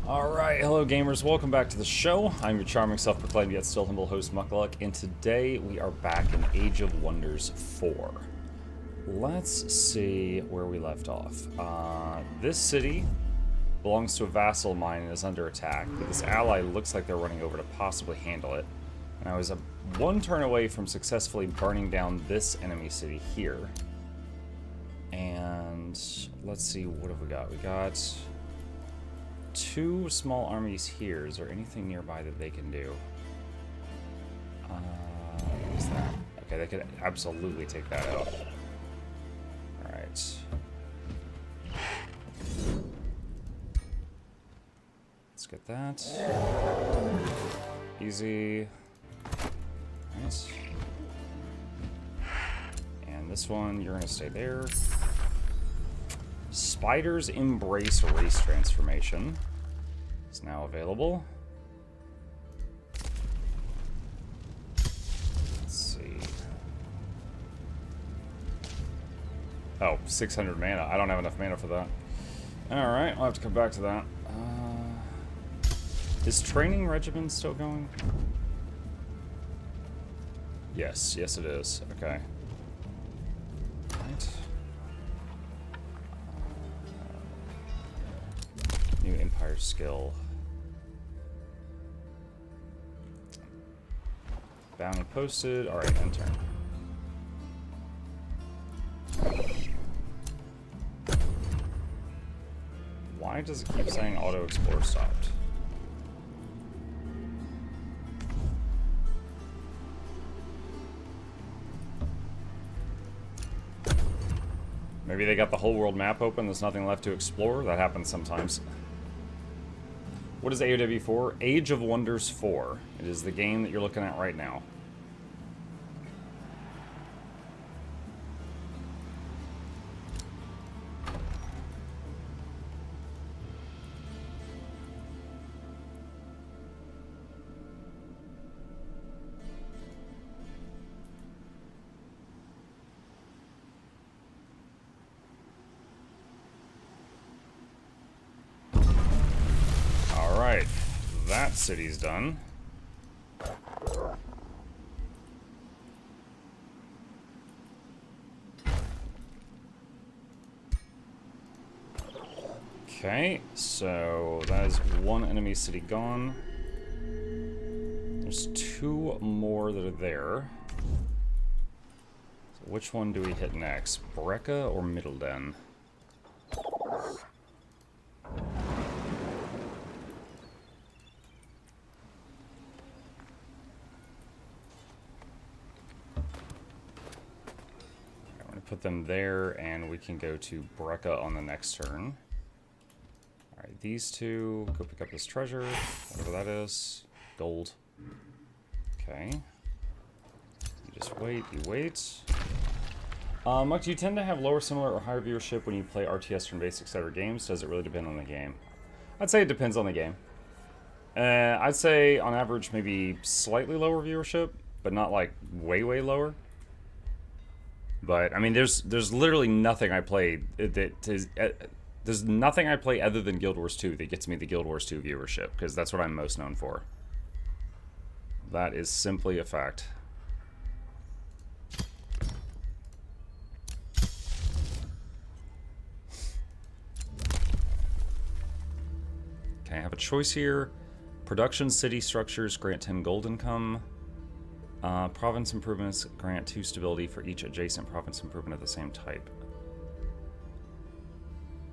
Alright, hello gamers, welcome back to the show. I'm your charming, self-proclaimed yet still humble host, Mukluk, and today we are back in Age of Wonders 4. Let's see where we left off. This city belongs to a vassal of mine and is under attack, but this ally looks like they're running over to possibly handle it. And I was one turn away from successfully burning down this enemy city here. And let's see, what have we got? We got two small armies here. Is there anything nearby that they can do? What's that? Okay, they could absolutely take that out. Alright. Let's get that. Easy. Alright. And this one, you're gonna stay there. Spider's Embrace Race Transformation is now available. Let's see. Oh, 600 mana. I don't have enough mana for that. Alright, I'll have to come back to that. Is Training Regimen still going? Yes, yes it is. Okay. Right. New Empire skill. Bounty posted. Alright, enter. Why does it keep saying auto explore stopped? Maybe they got the whole world map open, there's nothing left to explore. That happens sometimes. What is AOW 4? Age of Wonders 4. It is the game that you're looking at right now. Alright, that city's done. Okay, so that is one enemy city gone. There's two more that are there. So which one do we hit next? Brecca or Middleden? Put them there, and we can go to Brecca on the next turn. Alright, these two, go pick up this treasure, whatever that is. Gold. Okay. You just wait, you wait. Muck, do you tend to have lower, similar, or higher viewership when you play RTS turn-based, etc. games? Does it really depend on the game? I'd say it depends on the game. I'd say, on average, maybe slightly lower viewership, but not like way, way lower. But I mean, there's literally nothing I play that is. There's nothing I play other than Guild Wars 2 that gets me the Guild Wars 2 viewership, because that's what I'm most known for. That is simply a fact. Okay, I have a choice here. Production city structures grant 10 gold income. Province improvements grant 2 stability for each adjacent province improvement of the same type.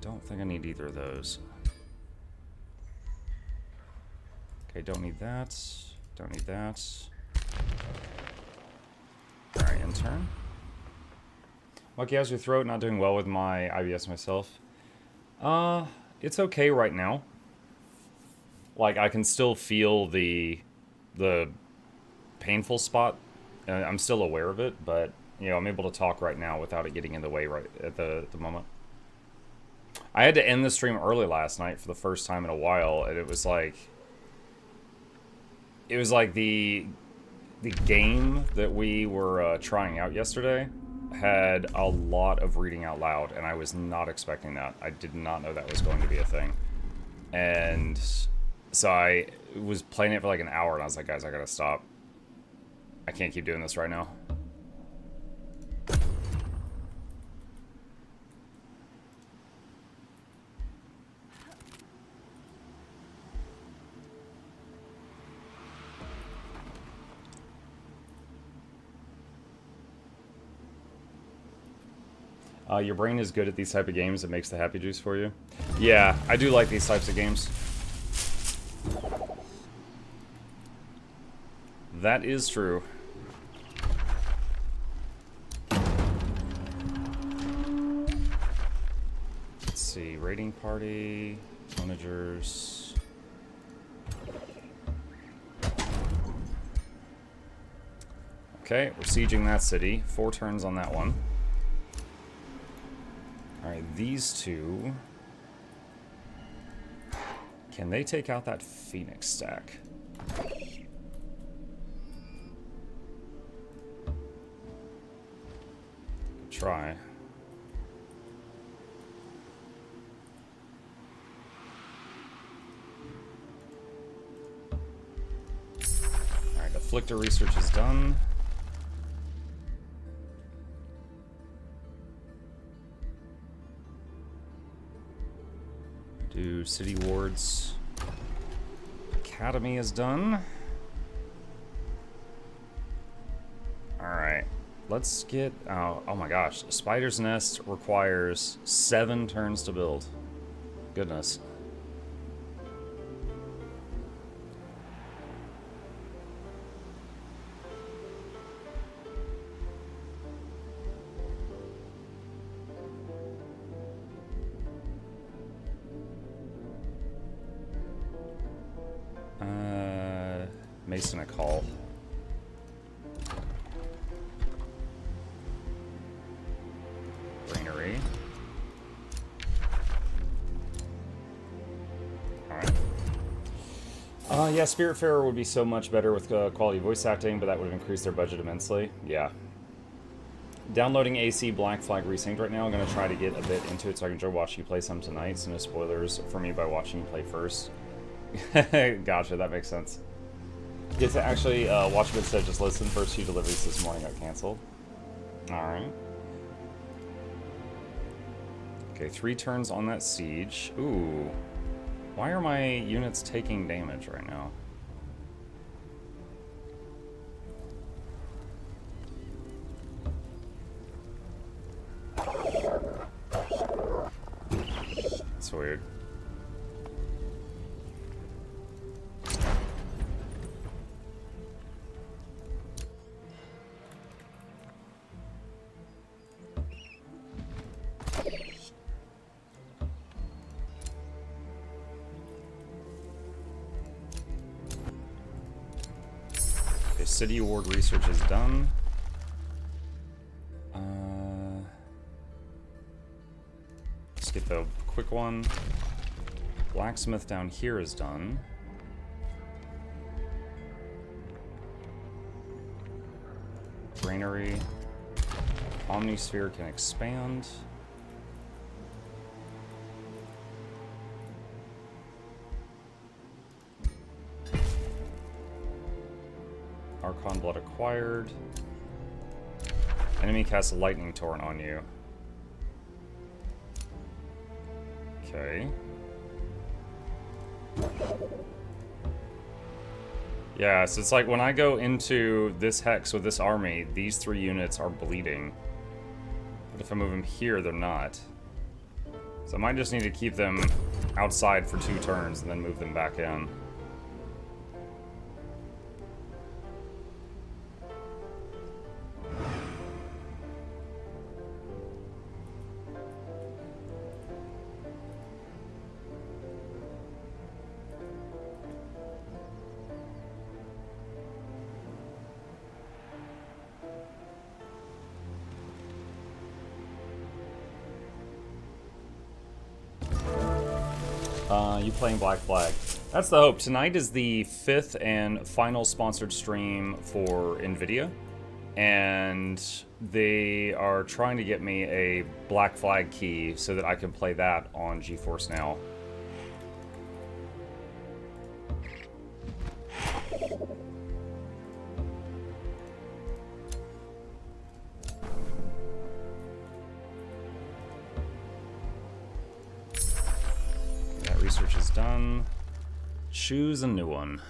Don't think I need either of those. Okay, don't need that. Don't need that. Alright, intern. Lucky, how's your throat? Not doing well with my IBS myself. It's okay right now. Like, I can still feel the painful spot. I'm still aware of it, but you know, I'm able to talk right now without it getting in the way right at the moment. I had to end the stream early last night for the first time in a while, and it was like the game that we were trying out yesterday had a lot of reading out loud, and I was not expecting that. I did not know that was going to be a thing. And so I was playing it for like an hour, and I was like, guys, I gotta stop. I can't keep doing this right now. Your brain is good at these type of games. It makes the happy juice for you. Yeah, I do like these types of games. That is true. Let's see. Raiding party. Managers. Okay, we're sieging that city. 4 turns on that one. Alright, these two. Can they take out that Phoenix stack? Try. Alright, Afflictor research is done. Do city wards. Academy is done. Alright. Let's get... oh my gosh. Spider's Nest requires 7 turns to build. Goodness. Mason a call. Greenery. Alright. Yeah, Spiritfarer would be so much better with quality voice acting, but that would have increased their budget immensely. Yeah. Downloading AC Black Flag Resynced right now. I'm going to try to get a bit into it so I can enjoy watching you play some tonight. So no spoilers for me by watching you play first. Gotcha, that makes sense. Get to actually watch them instead of just listen. First few deliveries this morning got canceled. Alright. Okay, 3 turns on that siege. Ooh. Why are my units taking damage right now? That's weird. City Ward research is done. Let's get the quick one. Blacksmith down here is done. Granary. Omnisphere can expand. Archon Blood acquired. Enemy casts a Lightning Torrent on you. Okay. Yeah, so it's like when I go into this hex with this army, these 3 units are bleeding. But if I move them here, they're not. So I might just need to keep them outside for 2 turns and then move them back in. You playing Black Flag. That's the hope. Tonight is the 5th and final sponsored stream for NVIDIA. And they are trying to get me a Black Flag key so that I can play that on GeForce Now. research is done. Choose a new one.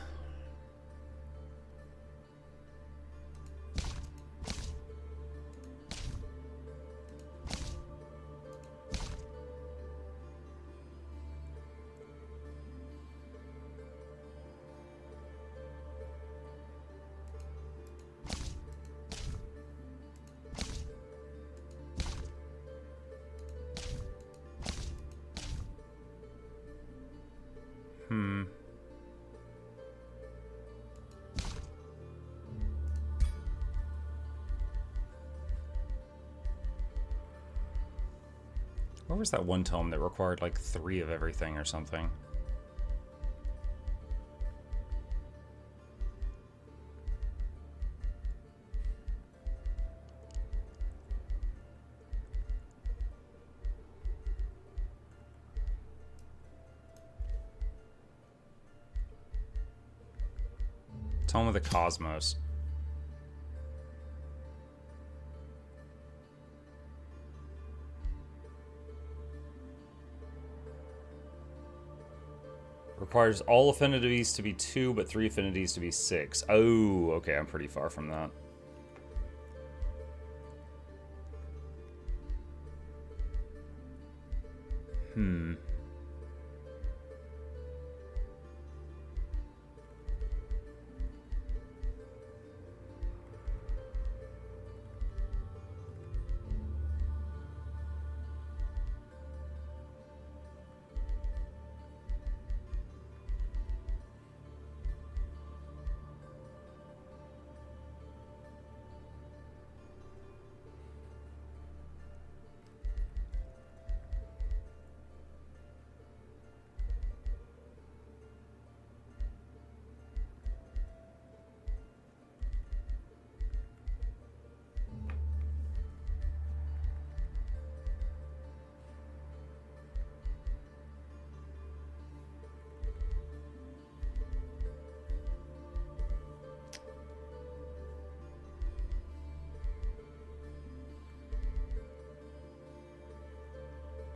Where was that one tome that required like 3 of everything or something? Tome of the Cosmos. Requires all affinities to be 2, but 3 affinities to be 6. Oh, okay, I'm pretty far from that.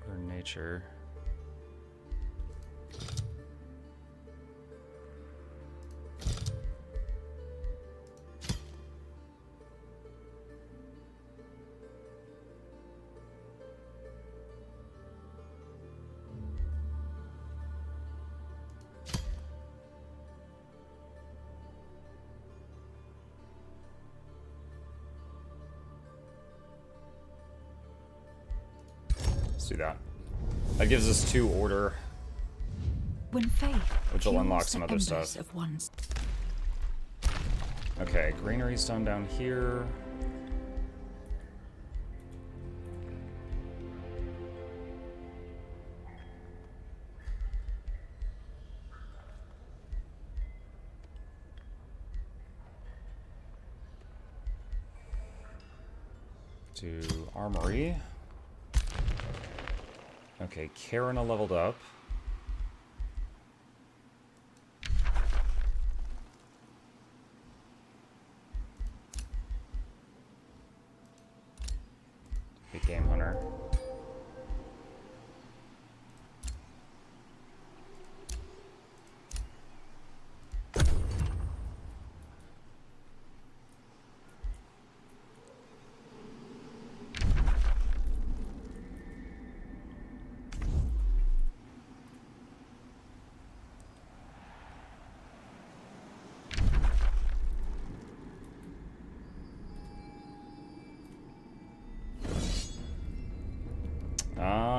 Or nature. Let's do that. That gives us 2 order, When faith which will unlock fuels some the other embers stuff. of one's Okay, greenery's done down here. To armory. Okay, Karina leveled up. Big game hunter.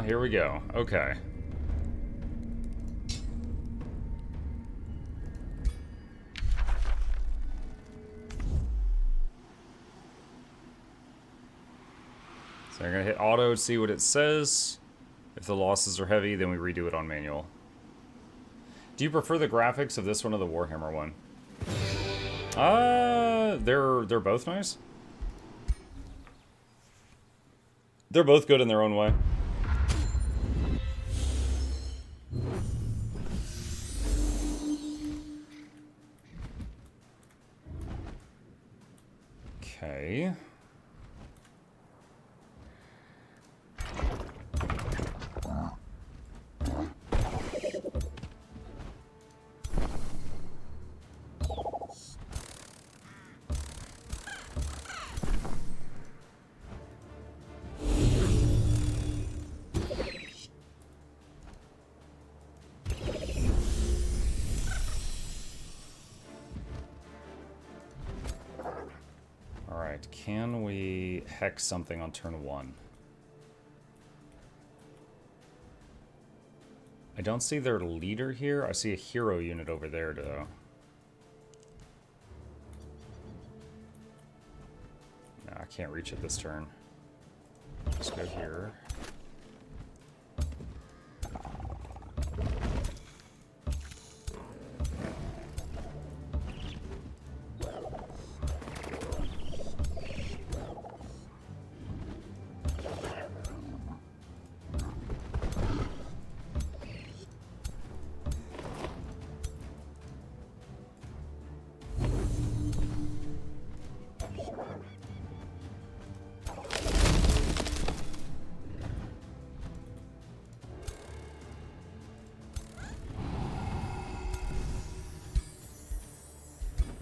Here we go. Okay. So I'm gonna hit auto to see what it says. If the losses are heavy, then we redo it on manual. Do you prefer the graphics of this one or the Warhammer one? They're both nice. They're both good in their own way. Okay. Alright, can we hex something on turn 1? I don't see their leader here. I see a hero unit over there, though. No, I can't reach it this turn. Let's go here.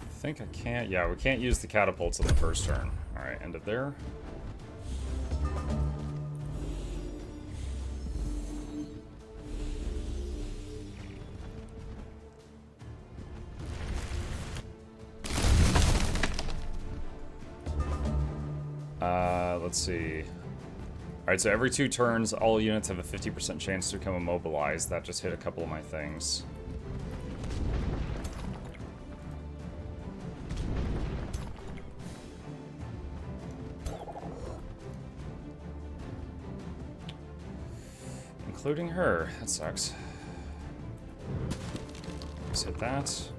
I think I can't. Yeah, we can't use the catapults on the first turn. Alright, end it there. Let's see. Alright, so every 2 turns, all units have a 50% chance to become immobilized. That just hit a couple of my things. Including her. That sucks. Let's hit that.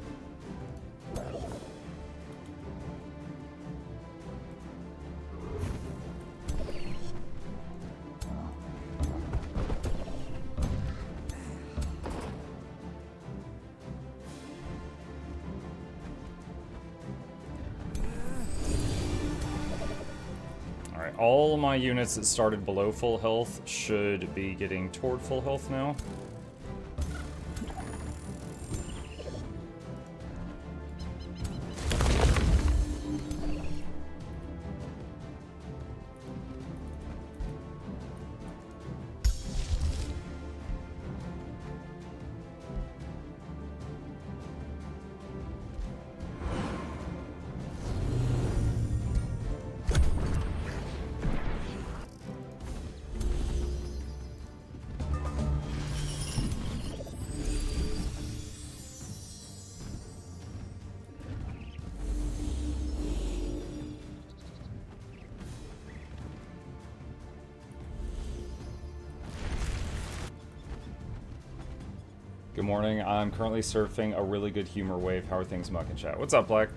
All my units that started below full health should be getting toward full health now. Good morning. I'm currently surfing a really good humor wave. How are things, Muck and chat? What's up, Black?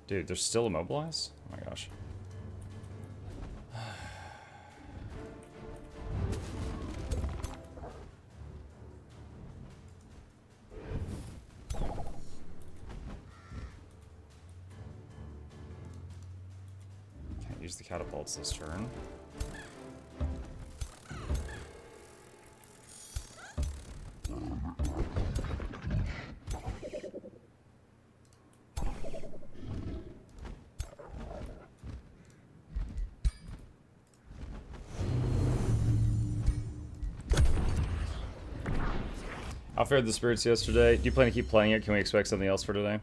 Dude, they're still immobilized? Oh my gosh. Can't use the catapults this turn. I fared the spirits yesterday. Do you plan to keep playing it? Can we expect something else for today?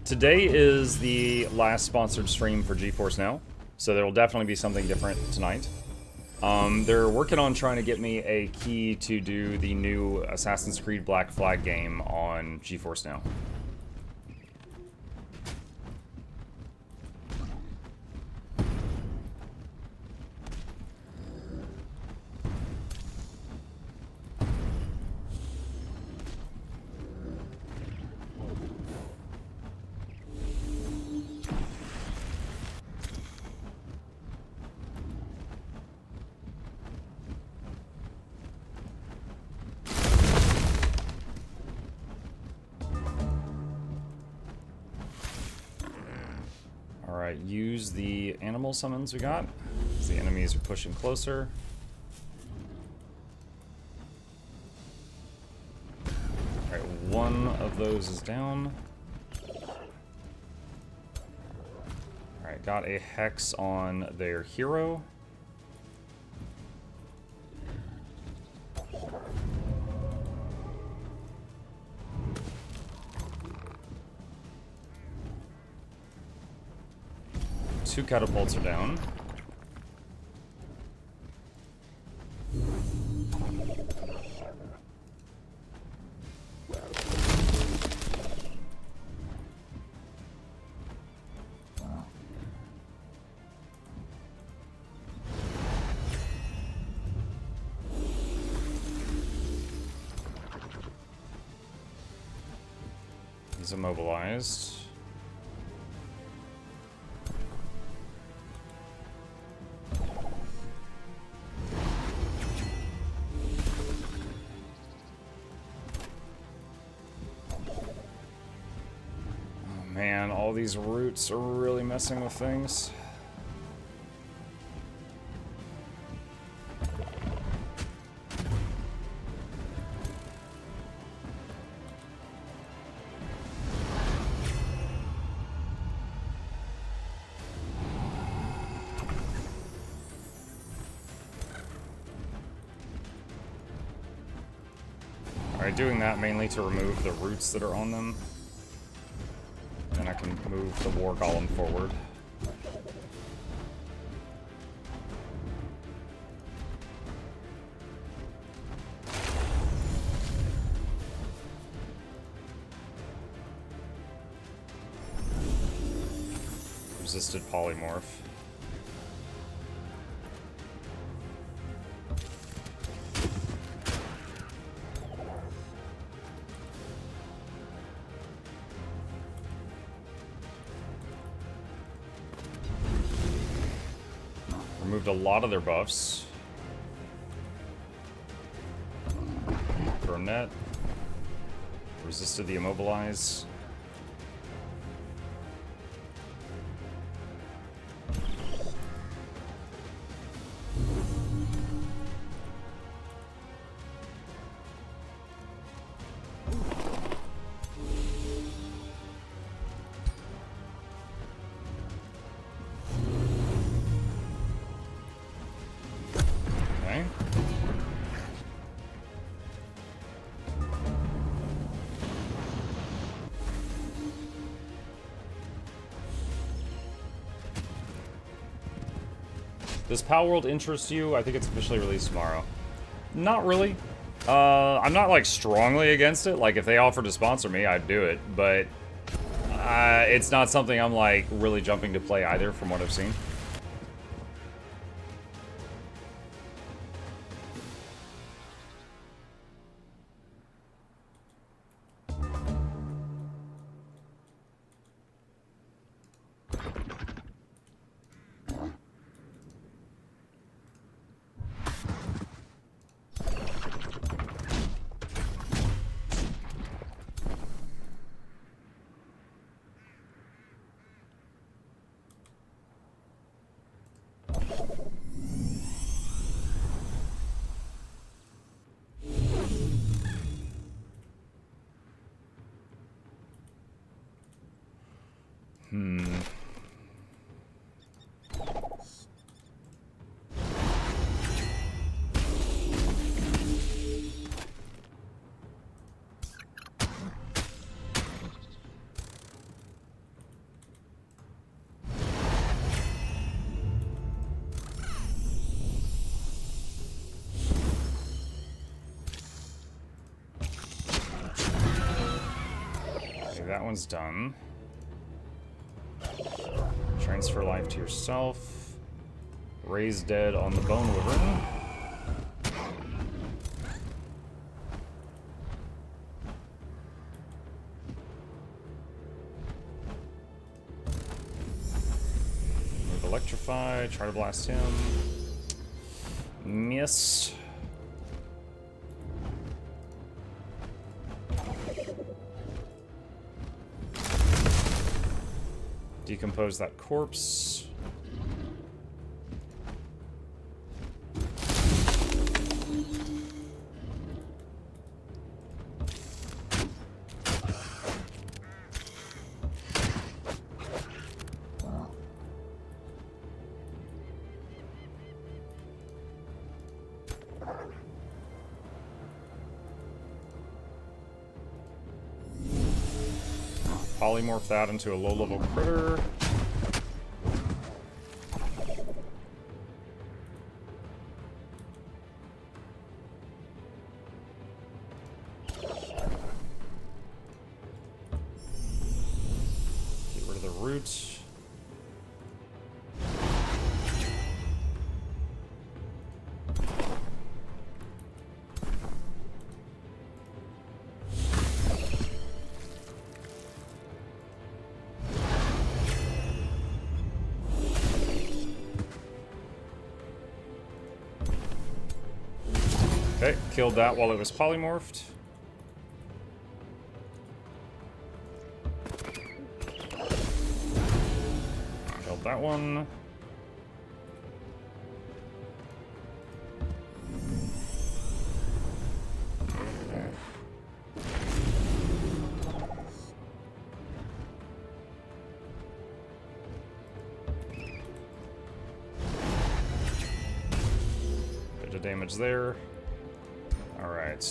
Today is the last sponsored stream for GeForce Now, so there will definitely be something different tonight. They're working on trying to get me a key to do the new Assassin's Creed Black Flag game on GeForce Now. Alright, use the animal summons we got, as the enemies are pushing closer. Alright, one of those is down. Alright, got a hex on their hero. 2 catapults are down. He's immobilized. Oh man, all these roots are really messing with things. Alright, doing that mainly to remove the roots that are on them. Then I can move the war golem forward. Resisted polymorph. Removed a lot of their buffs. Throw net. Resisted the immobilize. Does Pal World interest you? I think it's officially released tomorrow. Not really. I'm not, like, strongly against it. Like, if they offered to sponsor me, I'd do it. But it's not something I'm, like, really jumping to play either, from what I've seen. That one's done. Transfer life to yourself. Raise dead on the bone wyvern. Move electrify. Try to blast him. Miss. Decompose that corpse. Polymorph that into a low-level critter. out. Okay, killed that while it was polymorphed. Killed that one. Bit of damage there. Alright.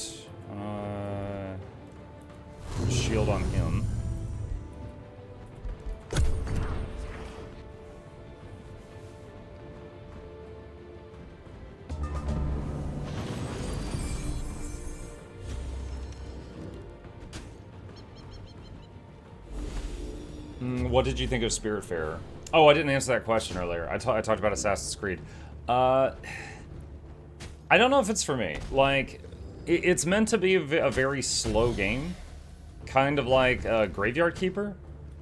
Shield on him. What did you think of Spiritfarer? Oh, I didn't answer that question earlier. I talked about Assassin's Creed. I don't know if it's for me. Like, it's meant to be a very slow game. Kind of like Graveyard Keeper.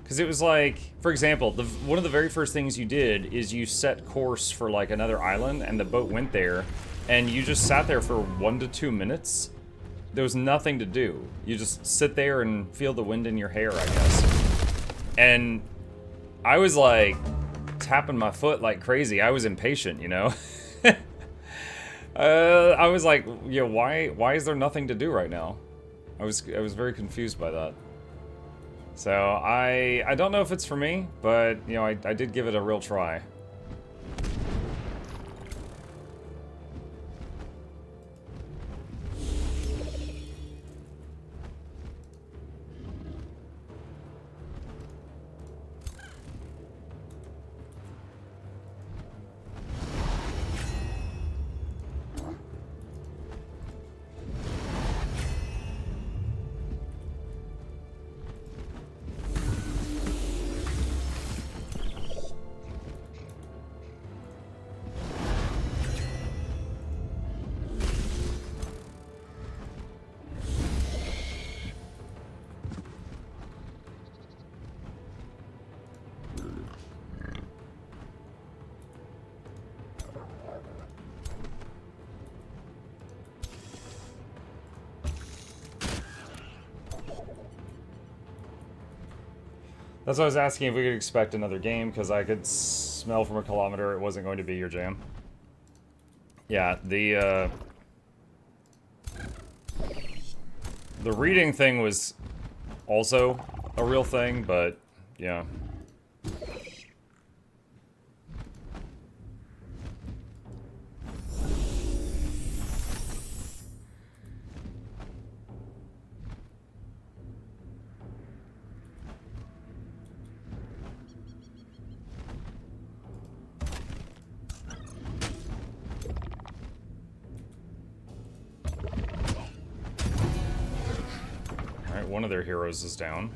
Because it was like, for example, one of the very first things you did is you set course for like another island and the boat went there. And you just sat there for 1 to 2 minutes. There was nothing to do. You just sit there and feel the wind in your hair, I guess. And I was like tapping my foot like crazy. I was impatient, you know? I was like, yeah, why is there nothing to do right now? I was very confused by that. So I don't know if it's for me, but you know, I did give it a real try. That's why I was asking if we could expect another game, because I could smell from a kilometer it wasn't going to be your jam. Yeah, the reading thing was also a real thing, but yeah. One of their heroes is down.